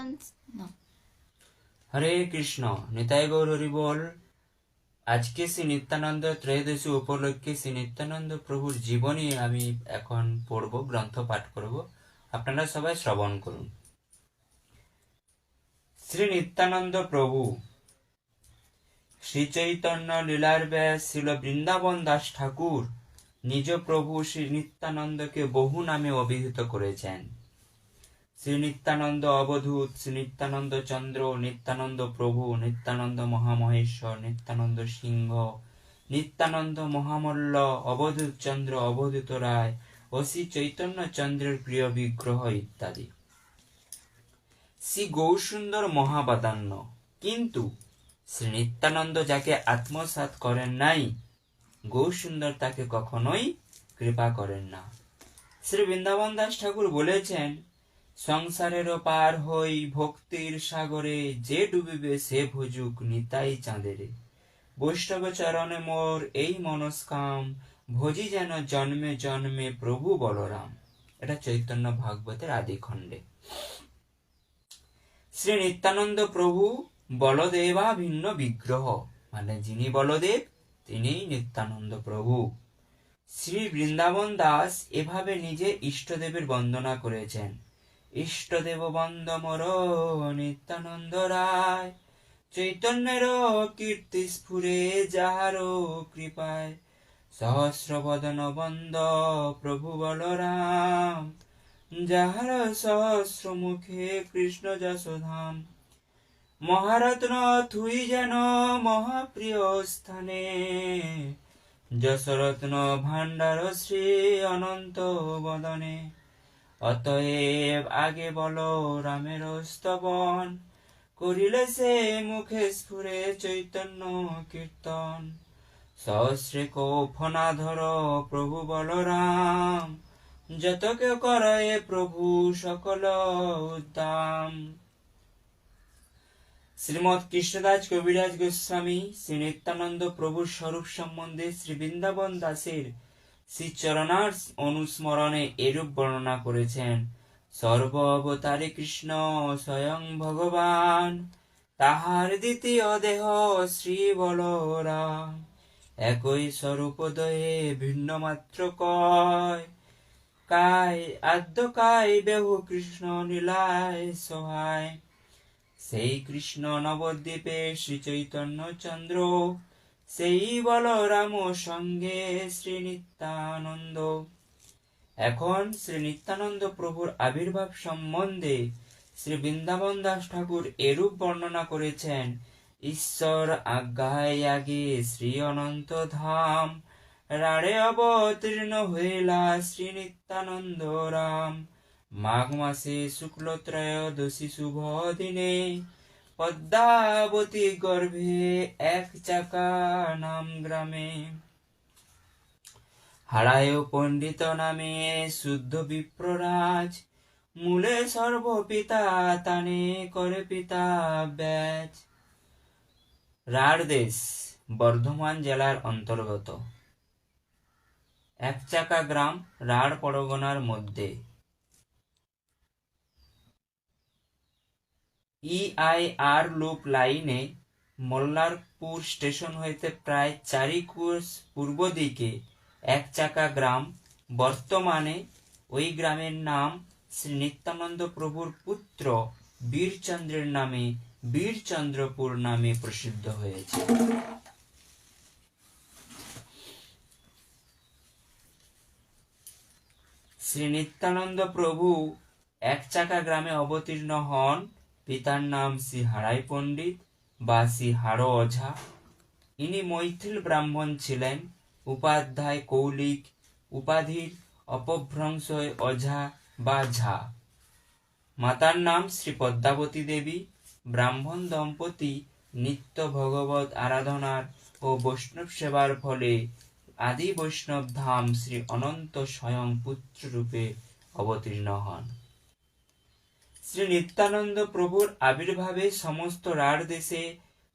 No. হরে কৃষ্ণ, নিতাই গৌর হরি বল। আজকে শ্রী নিত্যানন্দ ত্রয়োদশী উপলক্ষে শ্রী নিত্যানন্দ প্রভুর জীবনী আমি এখন পড়ব, গ্রন্থ পাঠ করব। আপনারা সবাই শ্রবণ করুন। শ্রী নিত্যানন্দ প্রভু শ্রী চৈতন্য লীলার ব্যাস ছিল বৃন্দাবন দাস ঠাকুর নিজ প্রভু শ্রী নিত্যানন্দকে বহু নামে অভিহিত করেছেন। শ্রী নিত্যানন্দ অবধূত, শ্রী নিত্যানন্দ চন্দ্র, নিত্যানন্দ প্রভু, নিত্যানন্দ মহামহেশ্বর, নিত্যানন্দ সিংহ, নিত্যানন্দ মহামল্ল, অবধূত চন্দ্র, অবধূত রায় ও শ্রী চৈতন্য চন্দ্রের প্রিয় বিগ্রহ ইত্যাদি। শ্রী গৌরসুন্দর মহাবাদান্য। কিন্তু শ্রী নিত্যানন্দ যাকে আত্মসাৎ করেন নাই, গৌরসুন্দর তাকে কখনোই কৃপা করেন না। শ্রী বৃন্দাবন দাস ঠাকুর বলেছেন, সংসারেরও পার হই ভক্তির সাগরে, যে ডুবিবে সে ভুজুক নিতাই চাঁদেরে। বৈষ্ণব চরণে মোর এই মনস্কাম, ভজি যেন জন্মে জন্মে প্রভু বলরাম। এটা চৈতন্য ভাগবতের আদি খণ্ডে। শ্রী নিত্যানন্দ প্রভু বলদেবা ভিন্ন বিগ্রহ, মানে যিনি বলদেব তিনিই নিত্যানন্দ প্রভু। শ্রী বৃন্দাবন দাস এভাবে নিজে ইষ্টদেবের বন্দনা করেছেন। ইষ্টদেব বন্দ মোর নিত্যানন্দ রায়, চৈতন্যের কীর্তি স্ফুরে যাহার কৃপায়। সহস্র বদন বন্দ প্রভু বলরাম, যাহার সহস্র মুখে কৃষ্ণ যশোধাম। মহারত্ন থুই যেন মহাপ্রিয় স্থানে, যশরত্ন ভাণ্ডার শ্রী অনন্ত বদনে। অতএব আগে বলো রামের স্তবন, করিলে সে মুখে স্ফুরে চৈতন্য কীর্তন। সহস্রে কৌফনাধর প্রভু বলরাম, যত কেউ করে প্রভু সকল উদ্দাম। শ্রীমৎ কৃষ্ণদাস কবিরাজ গোস্বামী শ্রী নিত্যানন্দ প্রভুর স্বরূপ সম্বন্ধে শ্রী বৃন্দাবন দাসের শ্রী চরণার অনুস্মরণে এরূপ বর্ণনা করেছেন। সর্ব অবতারী কৃষ্ণ স্বয়ং ভগবান, তাহার দ্বিতীয় দেহ শ্রী বলরাম। একই স্বরূপদয়ে ভিন্ন মাত্র কয়, কায় আদ্য কায় বেহু কৃষ্ণ লীলায় সহায়। সেই কৃষ্ণ নবদ্বীপে শ্রী চৈতন্য চন্দ্র, সেই বলরাম সঙ্গে শ্রী নিত্যানন্দ। এখন শ্রী নিত্যানন্দ প্রভুর আবির্ভাব সম্বন্ধে শ্রী বৃন্দাবন দাস ঠাকুর এরূপ বর্ণনা করেছেন। ঈশ্বর আজ্ঞায় আগে শ্রী অনন্ত ধাম, রাড়ে অবতীর্ণ হইলা শ্রী নিত্যানন্দ রাম। মাঘ মাসে শুক্ল ত্রয়োদশী শুভ দিনে, পদ্মাবতী গর্ভে এক চাকা নাম গ্রামে। হারায় পণ্ডিত নামে শুদ্ধ বিপ্ররাজ, মূলে সর্বপিতা তানে করে পিতা ব্যাজ। রাঢ় দেশ বর্ধমান জেলার অন্তর্গত। এক চাকা গ্রাম রাঢ় পরগনার মধ্যে। EIR লুপ লাইনে মল্লারপুর স্টেশন হইতে প্রায় 4 কোষ পূর্ব দিকে এক চাকা গ্রাম। বর্তমানে ওই গ্রামের নাম শ্রী নিত্যানন্দ প্রভুর পুত্র বীরচন্দ্রের নামে বীরচন্দ্রপুর নামে প্রসিদ্ধ হয়েছে। শ্রী নিত্যানন্দ প্রভু এক চাকা গ্রামে অবতীর্ণ হন। পিতার নাম শ্রী হারাই পণ্ডিত বা শ্রী হাড়ো ওঝা। ইনি মৈথিল ব্রাহ্মণ ছিলেন। উপাধ্যায় কৌলিক উপাধির অপভ্রংশ ওঝা বা ঝা। মাতার নাম শ্রী পদ্মাবতী দেবী। ব্রাহ্মণ দম্পতি নিত্য ভগবত আরাধনার ও বৈষ্ণব সেবার ফলে আদি বৈষ্ণব ধাম শ্রী অনন্ত স্বয়ং পুত্র রূপে অবতীর্ণ হন। শ্রী নিত্যানন্দ প্রভুর আবির্ভাবে সমস্ত রাঢ় দেশে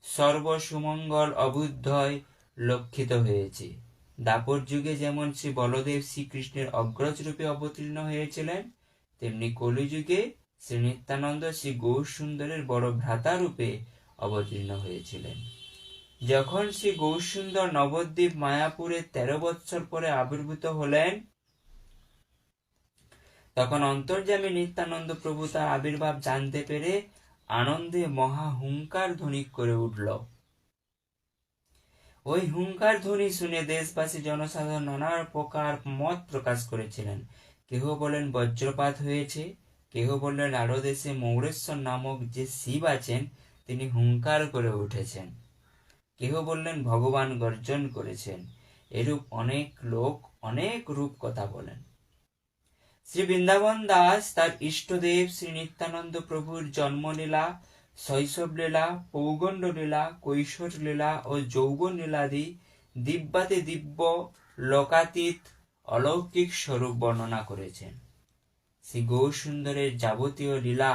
সর্বসুমঙ্গল অভ্যুদয় লক্ষিত হয়েছে। দাপর যুগে যেমন শ্রী বলদেব শ্রীকৃষ্ণের অগ্রজ রূপে অবতীর্ণ হয়েছিলেন, তেমনি কলিযুগে শ্রী নিত্যানন্দ শ্রী গৌর সুন্দরের বড় ভ্রাতা রূপে অবতীর্ণ হয়েছিলেন। যখন শ্রী গৌর সুন্দর নবদ্বীপ মায়াপুরে 13 বৎসর পরে আবির্ভূত হলেন, তখন অন্তর্যামী নিত্যানন্দ প্রভু তার আবির্ভাব জানতে পেরে আনন্দে মহা হুঙ্কার ধ্বনি করে উঠল। ওই হুঙ্কার ধ্বনি শুনে দেশবাসী জনসাধারণ নানা প্রকার মত প্রকাশ করেছিলেন। কেহ বলেন বজ্রপাত হয়েছে, কেহ বললেন আরো দেশে মৌরেশ্বর নামক যে শিব আছেন তিনি হুঙ্কার করে উঠেছেন, কেহ বললেন ভগবান গর্জন করেছেন। এরূপ অনেক লোক অনেক রূপ কথা বলেন। শ্রী বৃন্দাবন দাস তার ইষ্টদেব শ্রী নিত্যানন্দ প্রভুর জন্মলীলা, শৈশব লীলা, পৌগণ্ড লীলা, কৈশোর লীলা ও যৌবন লীলাদি দিব্যাতে দিব্য, লোকাতীত, অলৌকিক স্বরূপ বর্ণনা করেছেন। শ্রী গৌর সুন্দরের যাবতীয় লীলা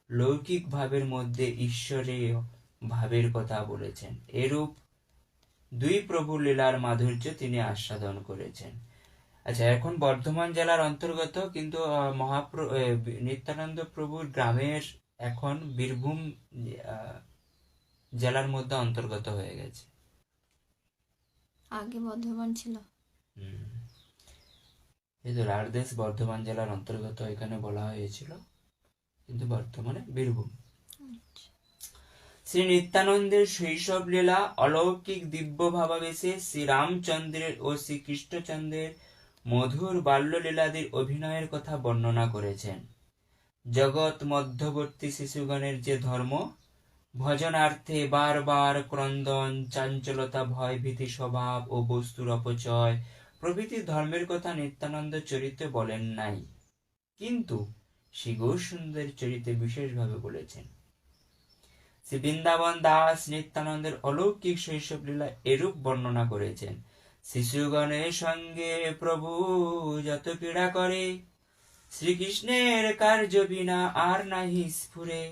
লৌকিক ভাবের মধ্যে ঈশ্বরীয় ভাবের কথা বলেছেন। এরূপ দুই প্রভুর লীলার মাধুর্য তিনি আস্বাদন করেছেন। আচ্ছা, এখন বর্ধমান জেলার অন্তর্গত, কিন্তু নিত্যানন্দ প্রভুর গ্রামের এখন বীরভূম জেলার মধ্যে অন্তর্গত হয়ে গেছে। আগে বর্ধমান ছিল। এই তো রাঢ়দেশ বর্ধমান জেলার অন্তর্গত এখানে বলা হয়েছিল, কিন্তু বর্তমানে বীরভূম। শ্রী নিত্যানন্দের শৈশব লীলা অলৌকিক দিব্য ভাবাবেশে শ্রী রামচন্দ্রের ও শ্রী কৃষ্ণচন্দ্রের মধুর বাল্যলীলাদির অভিনয়ের কথা বর্ণনা করেছেন। জগৎ মধ্যবর্তী শিশুগণের যে ধর্ম, ভজনার্থে বারবার ক্রন্দন, চাঞ্চলতা, ভয় ভীতি স্বভাব ও বস্তুর অপচয় প্রভৃতি ধর্মের কথা নিত্যানন্দ চরিত্রে বলেন নাই, কিন্তু শ্রী গৌর সুন্দরের চরিত্রে বিশেষভাবে বলেছেন। শ্রী বৃন্দাবন দাস নিত্যানন্দের অলৌকিক শৈশব লীলা এরূপ বর্ণনা করেছেন। শিশুগণের সঙ্গে প্রভু যত ক্রীড়া করে, শ্রীকৃষ্ণের কার্য বিনা আর নাহি স্ফুরে।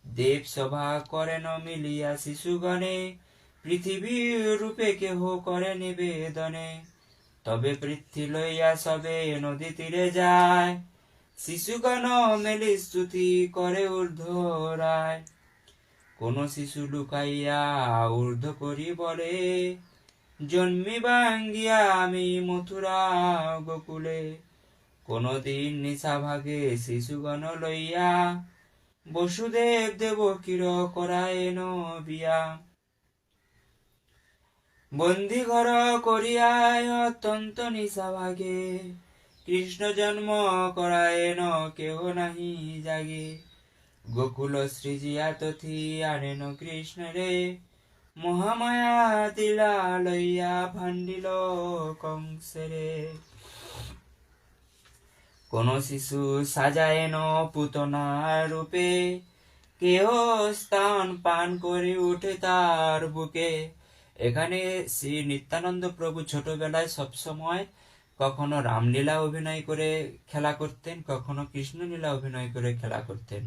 দেব সভা করেন মিলিয়া শিশুগণে, পৃথিবীর রূপে কেহ করে নিবেদনে। তবে পৃথ্বী লইয়া সবে নদী তীরে যায়, শিশুগণ মেলি স্তুতি করে ঊর্ধ্ব রায়। কোন শিশু লুকাইয়া ঊর্ধ্ব করি বলে, জন্মিবা গিয়া আমি মথুরা গোকুলে। কোনদিন নিশা ভাগে শিশুগণ লইয়া, বসুদেব দেবকীর করায়েন বিয়া। বন্দি ঘর করিয়ায় অত্যন্ত নিশা ভাগে, কৃষ্ণ জন্ম করায়েন কেহ নাহি জাগে। গোকুল সৃজিয়া তথি আনেন কৃষ্ণ রে, মহামায়া দিলা লইয়া ভান্ডিল কংসেরে। কোন শিশু সাজায়েন পুতনা রূপে, কেহ স্থান পান করে উঠে তার বুকে। এখানে শ্রী নিত্যানন্দ প্রভু ছোটবেলায় সবসময় কখনো রামলীলা অভিনয় করে খেলা করতেন, কখনো কৃষ্ণলীলা অভিনয় করে খেলা করতেন।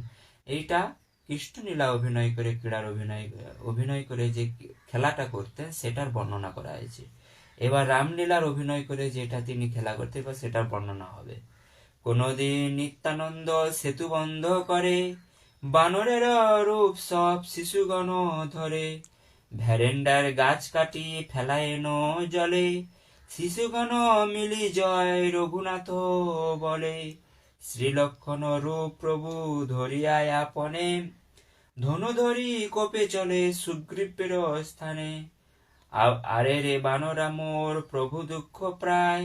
এইটা কৃষ্ণলীলা অভিনয় করে ক্রীড়ার অভিনয় করে যে খেলাটা করতেন সেটার বর্ণনা করা হয়েছে। এবার রামলীলার অভিনয় করে যেটা তিনি খেলা করতেন বা সেটার বর্ণনা হবে। কোনদিন নিত্যানন্দ সেতু বন্ধ করে, বানরের রূপ সব শিশুগণ ধরে। ভ্যারেন্ডার গাছ কাটি ফেলায়েন জলে, শিশুগণ মিলি জয় রঘুনাথ বলে। শ্রীলক্ষণ রূপ প্রভু ধরিয়ায় আপনে, ধনু ধরি কোপে চলে সুগ্রীবের স্থানে। আরে রে বানরা মোর প্রভু দুঃখ প্রায়,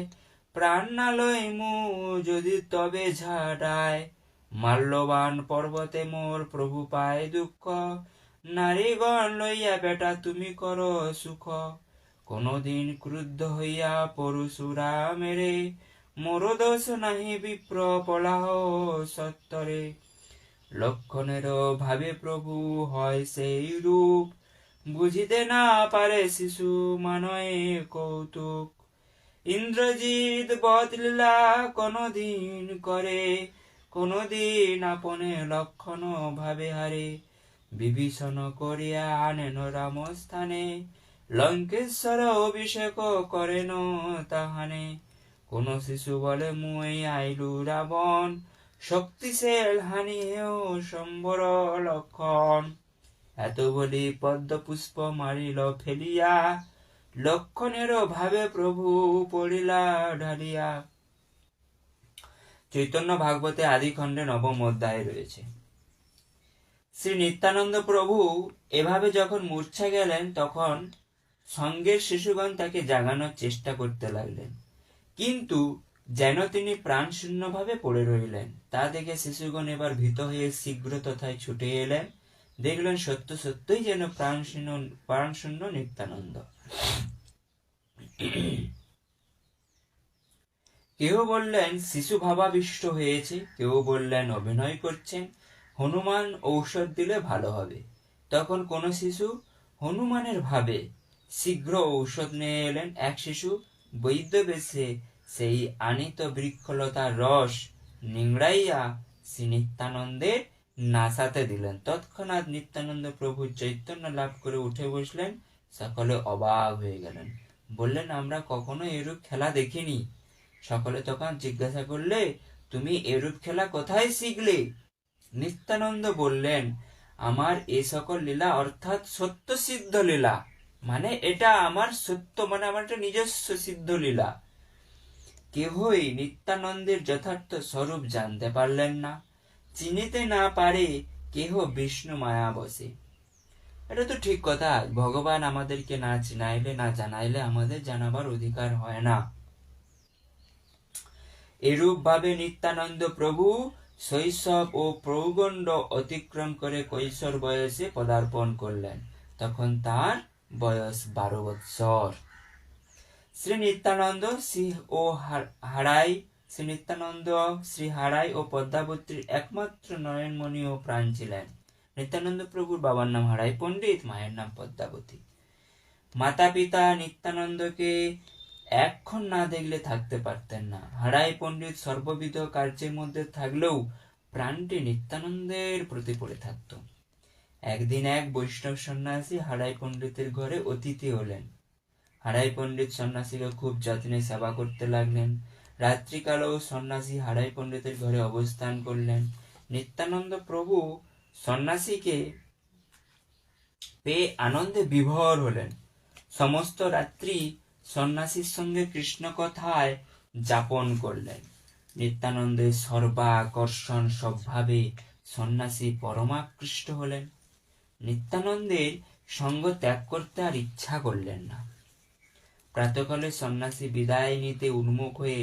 প্রাণ না লই মু যদি তবে ঝাড়ায়। মাল্যবান পর্বতে মোর প্রভু পায় দুঃখ, নারীগণ লইয়া বেটা তুমি করো সুখ। কোনদিন ক্রুদ্ধ হইয়া পরশুরামেরে, মোর দোষ নাহি বিপ্র পলাহ সত্তরে। লক্ষণের ভাবে প্রভু হয় সেই রূপ, বুঝিতে না পারে শিশু মানয়ে কৌতুক। ইন্দ্রজিৎ বদলীলা কোনদিন করে, কোনদিন আপনে লক্ষণ ভাবে হারে। বিভীষণ করিয়া আনেন রাম স্থানে, লঙ্কেশ্বর অভিষেক করেন তাহানে। কোন শিশু বলে মুই আইলু রাবণ, শক্তিশীল হানি হেও সম্বর লক্ষণ। এত বলি পদ্ম পুষ্প মারিল ফেলিয়া, লক্ষণেরও ভাবে প্রভু পড়িলা ঢালিয়া। চৈতন্য ভাগবতে আদি খণ্ডে নবম অধ্যায়ে রয়েছে। শ্রী নিত্যানন্দ প্রভু এভাবে যখন মূর্ছা গেলেন, তখন সঙ্গের শিশুগণ তাকে জাগানোর চেষ্টা করতে লাগলেন, কিন্তু যেন তিনি প্রাণ শূন্য ভাবে পড়ে রইলেন। তা দেখে শিশুগণ এবার ভীত হয়ে শীঘ্র তথায় ছুটে এলেন। দেখলেন সত্য সত্যই যেন প্রাণ শূন্য নিত্যানন্দ। কেউ বললেন শিশু ভাবাবিষ্ট হয়েছে, কেউ বললেন অভিনয় করছেন, হনুমান ঔষধ দিলে ভালো হবে। তখন কোন শিশু হনুমানের ভাবে শীঘ্র ঔষধ নিয়ে এলেন। এক শিশু বৈদ্য বেশে সেই আনিত বৃক্ষলতার রস নিংড়াইয়া শ্রী নিত্যানন্দের নাসাতে দিলেন। তৎক্ষণাৎ নিত্যানন্দ প্রভু চৈতন্য লাভ করে উঠে বসলেন। সকলে অবাক হয়ে গেলেন, বললেন আমরা কখনো এরূপ খেলা দেখিনি। সকলে তখন জিজ্ঞাসা করলে, তুমি এরূপ খেলা কোথায় শিখলে? নিত্যানন্দ বললেন, আমার এ সকল লীলা অর্থাৎ সত্য সিদ্ধ লীলা, মানে এটা আমার সত্য, মানে আমার একটা নিজস্ব সিদ্ধ লীলা। কেহই নিত্যানন্দের যথার্থ স্বরূপ জানতে পারলেন না, চিনিতে না পারে কেহ বিষ্ণু মায়া বসে। এটা তো ঠিক কথা, ভগবান আমাদেরকে না চিনাইলে না জানাইলে আমাদের জানাবার অধিকার হয় না। এরূপ ভাবে নিত্যানন্দ প্রভু শৈশব ও প্রৌগণ্ড অতিক্রম করে কৈশোর বয়সে পদার্পণ করলেন। তখন তার বয়স 12 বৎসর। শ্রী নিত্যানন্দ শ্রী হারাই ও পদ্মাবতীর একমাত্র নয়নমণি ও প্রাণ ছিলেন। নিত্যানন্দ প্রভুর বাবার নাম হারাই পণ্ডিত, মায়ের নাম পদ্মাবতী। মাতা পিতা নিত্যানন্দকে এক্ষণ না দেখলে থাকতে পারতেন না। হারাই পণ্ডিত সর্ববিধ কার্যের মধ্যে থাকলেও প্রাণটি নিত্যানন্দের প্রতি পড়ে থাকত। একদিন এক বৈষ্ণব সন্ন্যাসী হারাই পণ্ডিতের ঘরে অতিথি হলেন। হারাই পণ্ডিত সন্ন্যাসীকে খুব যত্নে সেবা করতে লাগলেন। রাত্রিকালেও সন্ন্যাসী হারাই পণ্ডিতের ঘরে অবস্থান করলেন। নিত্যানন্দ প্রভু সন্ন্যাসীকে পেয়ে আনন্দে বিভোর হলেন। সমস্ত রাত্রি সন্ন্যাসীর সঙ্গে কৃষ্ণ কথায় যাপন করলেন। নিত্যানন্দের সর্বাকর্ষণ স্বভাবে সন্ন্যাসী পরমাকৃষ্ট হলেন। নিত্যানন্দের সঙ্গ ত্যাগ করতে আর ইচ্ছা করলেন না। প্রাতঃকালে সন্ন্যাসী বিদায় নিতে উন্মুখ হয়ে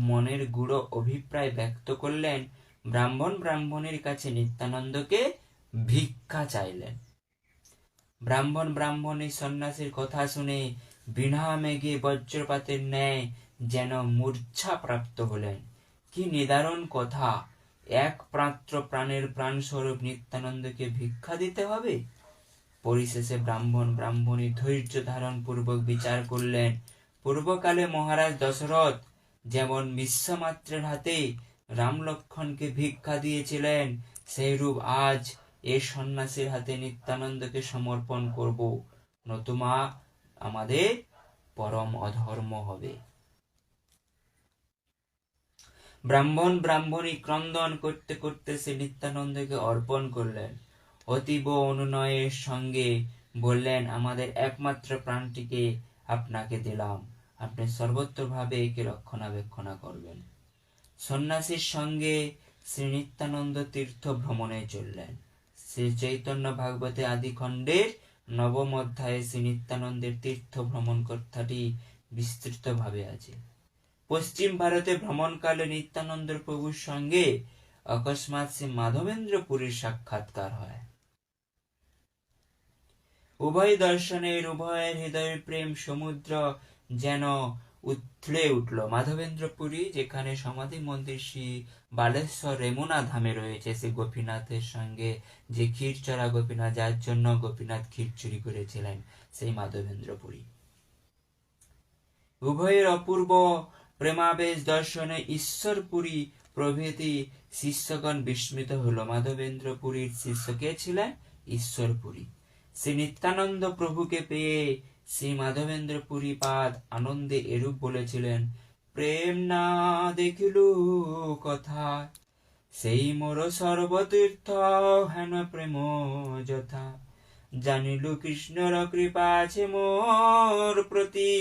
মনের গূঢ় অভিপ্রায় ব্যক্ত করলেন। ব্রাহ্মণের কাছে নিত্যানন্দকে ভিক্ষা চাইলেন। ব্রাহ্মণী সন্ন্যাসীর কথা শুনে বিনা মেঘে বজ্রপাতের ন্যায় যেন মূর্ছা প্রাপ্ত হলেন। কি নিদারুণ কথা! একমাত্র প্রাণের প্রাণস্বরূপ নিত্যানন্দকে ভিক্ষা দিতে হবে। পরিশেষে ব্রাহ্মণী ধৈর্য ধারণ পূর্বক বিচার করলেন, পূর্বকালে মহারাজ দশরথ যেমন বিশ্বামিত্রের হাতে রাম লক্ষ্মণকে ভিক্ষা দিয়েছিলেন, সেইরূপ আজ এ সন্ন্যাসীর হাতে নিত্যানন্দকে সমর্পণ করব, নতুবা আমাদের পরম অধর্ম হবে। ব্রাহ্মণী ক্রন্দন করতে করতে সে নিত্যানন্দকে অর্পণ করলেন। অতীব অনুনয়ের সঙ্গে বললেন, আমাদের একমাত্র প্রাণটিকে আপনাকে দিলাম, আপনি সর্বত্রভাবে একে রক্ষণাবেক্ষণা করবেন। সন্ন্যাসীর সঙ্গে শ্রী নিত্যানন্দ তীর্থ ভ্রমণে চললেন। শ্রী চৈতন্য ভাগবতে আদি খণ্ডের নবম অধ্যায়ে শ্রী নিত্যানন্দের তীর্থ ভ্রমণ কথাটি বিস্তৃত ভাবে আছে। পশ্চিম ভারতে ভ্রমণকালে নিত্যানন্দ প্রভুর সঙ্গে অকস্মাৎ শ্রী মাধবেন্দ্র পুরীর সাক্ষাৎকার হয়। উভয় দর্শনের উভয়ের হৃদয় প্রেম সমুদ্র যেন উথলে উঠল। মাধবেন্দ্র পুরী, যেখানে সমাধি মন্দির শ্রী বালেশ্বর রেমুনা ধামে রয়েছে, সে গোপীনাথের সঙ্গে যে ক্ষীরচরা গোপীনাথ, যার জন্য গোপীনাথ ক্ষীর চুরি করেছিলেন, সেই মাধবেন্দ্র পুরী। উভয়ের অপূর্ব প্রেমাবেশ দর্শনে ঈশ্বরপুরী প্রভৃতি শিষ্যগণ বিস্মিত হল। মাধবেন্দ্র পুরীর শিষ্য কে ছিলেন? ঈশ্বরপুরী। শ্রী নিত্যানন্দ প্রভুকে পেয়ে শ্রী মাধবেন্দ্র পুরী পাদ আনন্দে এরূপ বলেছিলেন, প্রেম না দেখিলু কথা, সেই মোর সর্বতীর্থ হেন প্রেম যথা, জানিলু কৃষ্ণর কৃপা আছে মোর প্রতি,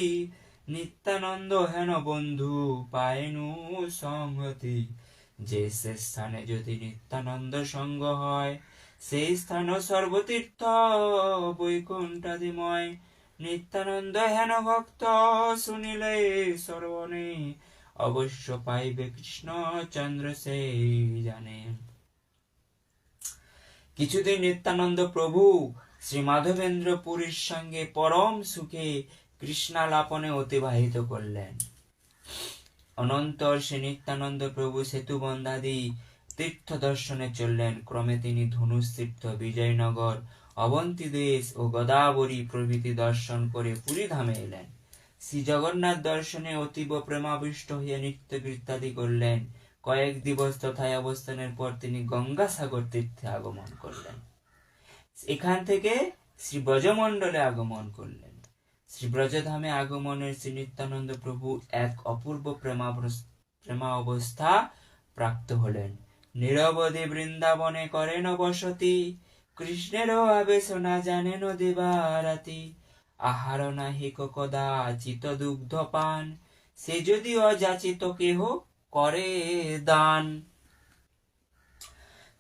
নিত্যানন্দ হেন বন্ধু পায়নু সংহতি। যে সে স্থানে যদি নিত্যানন্দ সঙ্গ হয়, সেই স্থান সর্বতীর্থ বৈকুণ্ঠাদিময়। নিত্যানন্দ হেন ভক্ত শুনিলে শ্রবণে, অবশ্য পাইবে কৃষ্ণ চন্দ্র সেই জানে। কিছুদিন নিত্যানন্দ প্রভু শ্রী মাধবেন্দ্র পুরীর সঙ্গে পরম সুখে কৃষ্ণালাপনে অতিবাহিত করলেন। অনন্তর শ্রী নিত্যানন্দ প্রভু সেতুবন্ধাদি তীর্থ দর্শনে চললেন। ক্রমে তিনি ধনুষ তীর্থ, বিজয়নগর, অবন্তী দেশ ও গোদাবরী প্রভৃতি দর্শন করে পুরী ধামে এলেন। শ্রী জগন্নাথ দর্শনে অতীব প্রেমাবিষ্ট হইয়া নৃত্য কীর্তাদি করলেন। কয়েক দিবস তথায় অবস্থানের পর তিনি গঙ্গাসাগর তীর্থে আগমন করলেন। এখান থেকে শ্রী ব্রজমণ্ডলে আগমন করলেন। শ্রী ব্রজধামে আগমনের শ্রী নিত্যানন্দ প্রভু এক অপূর্ব প্রেমাবস্থা প্রাপ্ত হলেন। নিরবধি বৃন্দাবনে করেন বসতি, কৃষ্ণেরও আবেশ না জানেন দিবারাতি। আহার নাহি কদাচিত দুগ্ধ পান, সে যদি অযাচিত কেহ করে দান।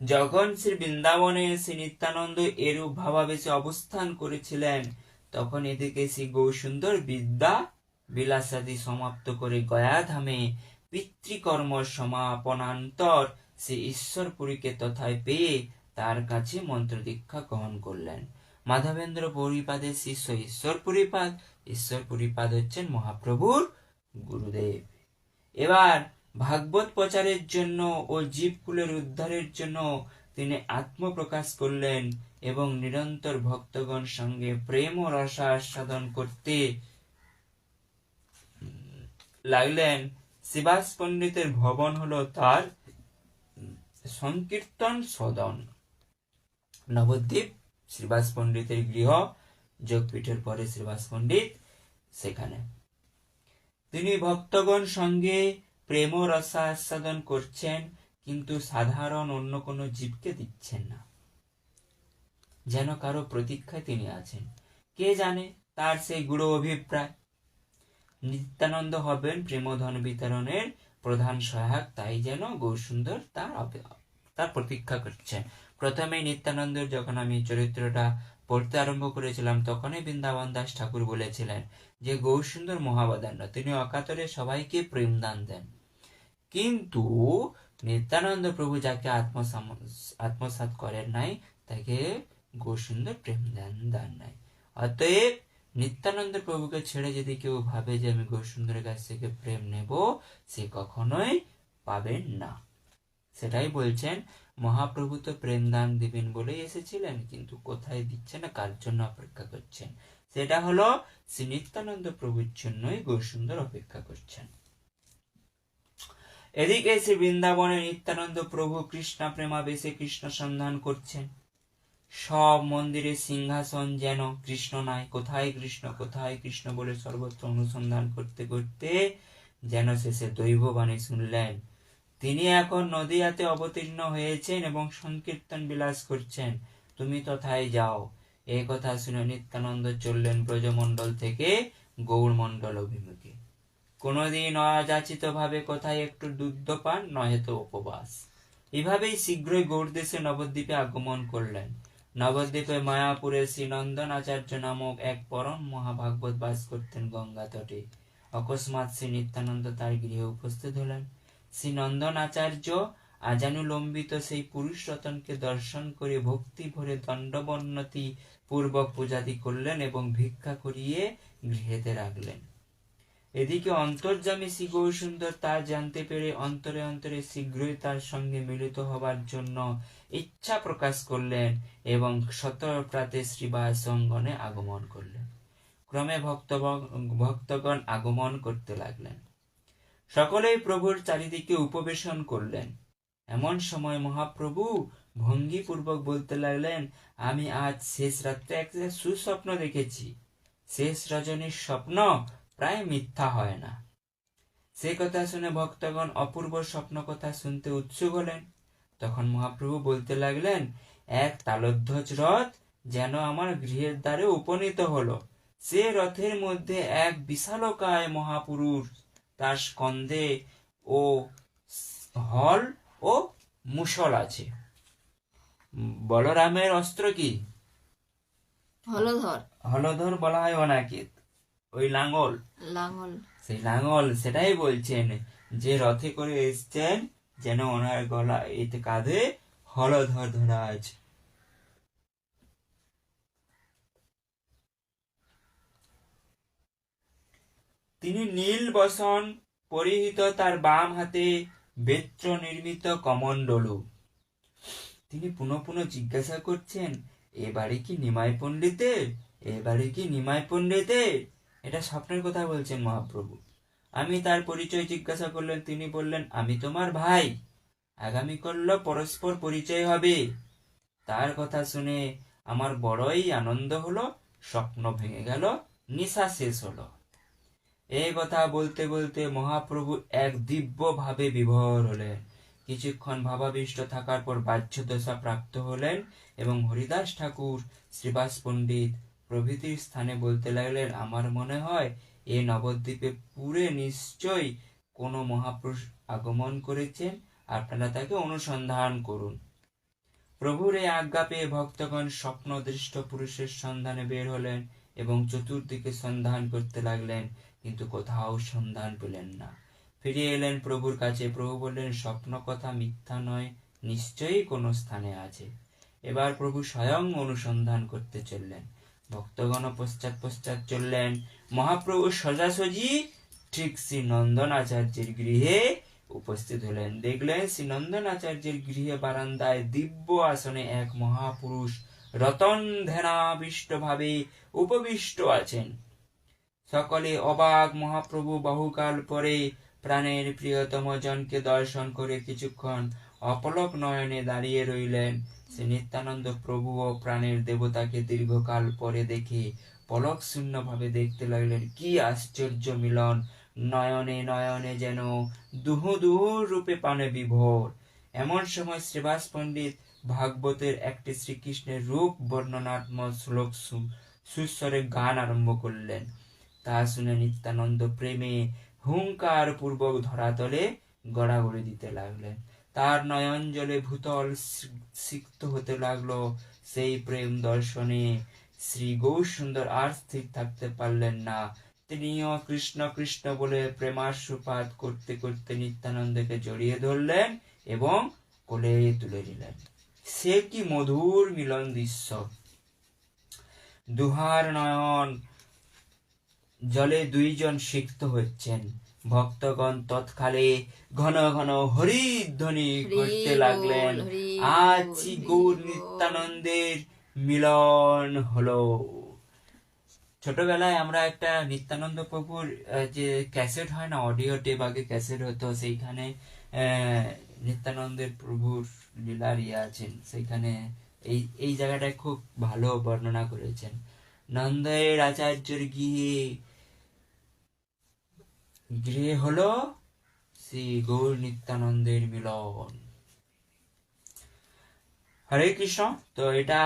যখন শ্রী বৃন্দাবনে শ্রী নিত্যানন্দ এরূপ ভাবাবেশে অবস্থান করেছিলেন, তখন এদিকে শ্রী গৌরসুন্দর বিদ্যা বিলাসাদি সমাপ্ত করে গয়াধামে পিতৃকর্ম সমাপনান্তর শ্রী ঈশ্বরপুরীকে তথায় পেয়ে তার কাছে মন্ত্র দীক্ষা গ্রহণ করলেন। মাধবেন্দ্র পুরীপাদের শিষ্য ঈশ্বরপুরীপাদ। ঈশ্বরপুরীপাদ হচ্ছেন মহাপ্রভুর গুরুদেব। এবার ভাগবত প্রচারের জন্য ও জীবকুলের উদ্ধারের জন্য তিনি আত্মপ্রকাশ করলেন এবং নিরন্তর ভক্তগণ সঙ্গে প্রেম ও রসাস্বাদন করতে লাগলেন। শ্রীবাস পণ্ডিতের ভবন হলো তার সংকীর্তন সদন। নবদ্বীপ শ্রীবাস পণ্ডিতের গৃহ, যোগপীঠের পরে শ্রীবাস পণ্ডিত সেখানে। তিনি ভক্তগণ সঙ্গে প্রেম রসাস্বাদন করছেন, কিন্তু সাধারণ অন্য কোনো জীবকে দিচ্ছেন না, যেন কারো প্রতীক্ষায় তিনি আছেন। কে জানে তার সেই গুরু অভিপ্রায়। নিত্যানন্দ হবেন প্রেমধন বিতরণের প্রধান সহায়ক, তাই যেন গৌরসুন্দর তার প্রতীক্ষা করছেন। প্রথমে নিত্যানন্দের যখন আমি চরিত্রটা পড়তে আরম্ভ করেছিলাম, তখনই বৃন্দাবন দাস ঠাকুর বলেছিলেন যে গৌরসুন্দর মহাবদান্য, তিনি অকাতরে সবাইকে প্রেম দান দেন। কিন্তু নিত্যানন্দ প্রভু যাকে আত্মসাৎ করেন নাই, তাকে গৌরসুন্দর প্রেম দান নাই। অতএব নিত্যানন্দ প্রভুকে ছেড়ে যদি কেউ ভাবে যে আমি গৌরসুন্দরের কাছ থেকে প্রেম নেব, সে কখনোই পাবেন না। সেটাই বলছেন, মহাপ্রভু তো প্রেম দান দিবেন বলেই এসেছিলেন, কিন্তু কোথায় দিচ্ছেন না, কার জন্য অপেক্ষা করছেন? সেটা হলো শ্রী নিত্যানন্দ প্রভুর জন্যই গৌরসুন্দর অপেক্ষা করছেন। এদিকে শ্রী বৃন্দাবনে নিত্যানন্দ প্রভু কৃষ্ণ প্রেমাবেশে কৃষ্ণ সন্ধান করছেন। সব মন্দিরে সিংহাসন যেন কৃষ্ণ নাই, কোথায় কৃষ্ণ কোথায় কৃষ্ণ বলে সর্বত্র অনুসন্ধান করতে করতে যেন শেষে দৈববাণী শুনলেন। তিনি এখন নদিয়াতে অবতীর্ণ হয়েছেন এবং সংকীর্তন বিলাস করছেন, তুমি তথায় যাও। এই কথা শুনে নিত্যানন্দ চললেন ব্রজমণ্ডল থেকে গৌড়মণ্ডল অভিমুখে। কোনদিন অযাচিত ভাবে কোথায় একটু দুগ্ধ পান, নয়তো উপবাস। এভাবেই শীঘ্রই গৌড়দেশে নবদ্বীপে আগমন করলেন। নবদ্বীপে মায়াপুরে শ্রী নন্দন আচার্য নামক এক পরম মহাভাগবত বাস করতেন গঙ্গা তটে। অকস্মাৎ শ্রী নিত্যানন্দ তার গৃহে উপস্থিত হলেন। শ্রী নন্দন আচার্য আজানুলম্বিত সেই পুরুষ রতনকে দর্শন করে ভক্তি ভরে দণ্ডবন্নতি পূর্বক পূজাদি করলেন এবং ভিক্ষা করিয়ে গৃহেতে রাখলেন। এদিকে অন্তর্যামী শ্রী গৌরসুন্দর তা জানতে পেরে অন্তরে অন্তরে শীঘ্রই তার সঙ্গে মিলিত হবার জন্য ইচ্ছা প্রকাশ করলেন এবং শতপ্রাতে শ্রীবাস অঙ্গনে আগমন করলেন। ক্রমে ভক্তগণ আগমন করতে লাগলেন। সকলেই প্রভুর চারিদিকে উপবেশন করলেন। এমন সময় মহাপ্রভু ভঙ্গিপূর্বক বলতে লাগলেন, আমি আজ শেষ রাত্রে একটা সুস্বপ্ন দেখেছি। শেষ রজনীর স্বপ্ন প্রায় মিথ্যা হয় না। সে কথা শুনে ভক্তগণ অপূর্ব স্বপ্ন কথা শুনতে উৎসুক হলেন। তখন মহাপ্রভু বলতে লাগলেন, এক তালধ্বজ রথ যেন আমার গৃহের দ্বারে উপনীত হলো। সে রথের মধ্যে এক বিশালকায় মহাপুরুষ, তার স্কন্ধে ও হল ও মুষল আছে। বলরামের অস্ত্র কি? হলধর। হলধর বলা হয় ওনাকে, ওই লাঙ্গল। লাঙল। সেই লাঙ্গল, সেটাই বলছেন যে রথে করে এসছেন, যেন ওনার গলা এতে কাঁধে হলধর ধরা আছে। তিনি নীল বসন পরিহিত, তার বাম হাতে বেত্র নির্মিত কমণ্ডলু। তিনি পুনঃ পুনঃ জিজ্ঞাসা করছেন, এবারে কি নিমাই পণ্ডিতের? এবারে কি নিমাই পণ্ডিতের? এটা স্বপ্নের কথা বলছেন মহাপ্রভু। আমি তার পরিচয় জিজ্ঞাসা করলেন, তিনি বললেন, আমি তোমার ভাই, আগামীকাল পরস্পর পরিচয় হবে। তার কথা শুনে আমার বড়ই আনন্দ হলো, স্বপ্ন ভেঙে গেল, নিশা শেষ হলো। এই কথা বলতে বলতে মহাপ্রভু এক দিব্য ভাবে বিভোর হলেন। কিছুক্ষণ ভাবাবিষ্ট থাকার পর বাহ্যদশা প্রাপ্ত হলেন এবং হরিদাস ঠাকুর, শ্রীবাস পণ্ডিত প্রভৃতির স্থানে বলতে লাগলেন, আমার মনে হয় এ নবদ্বীপে পুরে নিশ্চয়ই কোনো মহাপুরুষ আগমন করেছেন, আপনারা তাকে অনুসন্ধান করুন। প্রভুর এই আজ্ঞা পেয়ে ভক্তগণ স্বপ্নদৃষ্ট পুরুষের সন্ধানে বের হলেন এবং চতুর্দিকে সন্ধান করতে লাগলেন, কিন্তু কোথাও সন্ধান পেলেন না। ফিরে এলেন প্রভুর কাছে। প্রভু বললেন, স্বপ্ন কথা মিথ্যা নয়, নিশ্চয়ই কোনো স্থানে আছে। এবার প্রভু স্বয়ং অনুসন্ধান করতে চললেন। ভক্তগণ পশ্চাৎ পশ্চাৎ চললেন। মহাপ্রভু সোজাসুজি ঠিক শ্রী নন্দন আচার্যের গৃহে উপস্থিত হলেন। দেখলেন শ্রী নন্দন আচার্যের গৃহে বারান্দায় দিব্য আসনে এক মহাপুরুষ রতন ধ্যানাবিষ্ট ভাবে উপবিষ্ট আছেন। সকলে অবাক। মহাপ্রভু বহুকাল পরে প্রাণের প্রিয়তম জনকে দর্শন করে কিছুক্ষণ অপলক নয়নে দাঁড়িয়ে রইলেন। শ্রী নিত্যানন্দ প্রভু ও প্রাণের দেবতাকে দীর্ঘকাল পরে দেখে পলক শূন্য ভাবে দেখতে লাগলেন। কি আশ্চর্য মিলন! নয়নে নয়নে যেন দুহু দুহু রূপে পানে বিভোর। এমন সময় শ্রীবাস পণ্ডিত ভাগবতের একটি শ্রীকৃষ্ণের রূপ বর্ণনাত্মক শ্লোক সুস্বরে গান আরম্ভ করলেন। তা শুনে নিত্যানন্দ প্রেমে হুঙ্কার পূর্বক ধরাতলে গড়াগড়ি দিতে লাগলেন। তার নয়ন জলে ভূতল সিক্ত হতে লাগলো। সেই প্রেম দর্শনে শ্রী গৌরসুন্দর আর স্থির থাকতে পারলেন না। তিনিও কৃষ্ণ কৃষ্ণ বলে প্রেমাশ্রুপাত করতে করতে নিত্যানন্দকে জড়িয়ে ধরলেন এবং কোলে তুলে নিলেন। সে কি মধুর মিলন দৃশ্য! দুহার নয়ন জলে দুইজন সিক্ত হচ্ছেন। ভক্তগণ তৎকালে ঘন ঘন হরিধ্বনি করতে লাগলেন। আজ গৌর নিত্যানন্দের মিলন হলো। ছোটবেলায় আমরা একটা নিত্যানন্দ প্রভুর যে ক্যাসেট হয় না, অডিও টেপ আগে ক্যাসেট হতো, সেইখানে নিত্যানন্দের প্রভুর লীলার আছেন। সেইখানে এই এই জায়গাটায় খুব ভালো বর্ণনা করেছেন। নন্দের আচার্যের গৃহে হলো শ্রী গৌর নিত্যানন্দের মিলন। হরে কৃষ্ণ। তো এটা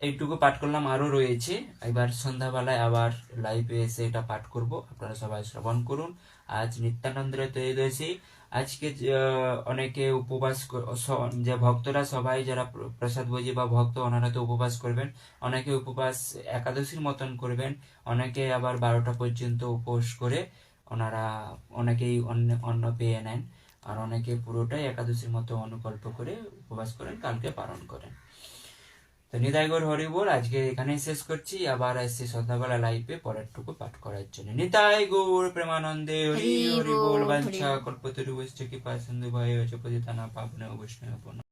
এইটুকু পাঠ করলাম, আরো রয়েছে। এবার সন্ধ্যাবেলায় আবার লাইভে এসে এটা পাঠ করব, আপনারা সবাই শ্রবণ করুন। আজ নিত্যানন্দের ত্রয়োদশী। আজকে অনেকে উপবাস, যে ভক্তরা সবাই যারা প্রসাদ ভোজি বা ভক্ত, ওনারা তো উপবাস করবেন। অনেকে উপবাস একাদশীর মতন করবেন, অনেকে আবার 12টা পর্যন্ত উপবাস করে ওনারা অনেকেই অন্ন পেয়ে নেন, আর অনেকে পুরোটাই একাদশীর মতো অনুকল্প করে উপবাস করেন, কালকে পালন করেন। তো নিতাই গৌর হরি বল। আজকে এখানেই শেষ করছি, আবার আসছি সন্ধ্যাবেলা লাইভে পরেরটুকু পাঠ করার জন্য। নিতাই গৌর প্রেমানন্দে হরি হরি বল। বাঞ্ছা কল্পতরু বৈশ্য কৃপা সিন্ধু ভয় পতিতানাং পাবনেভ্যো বৈষ্ণবেভ্যো নমঃ।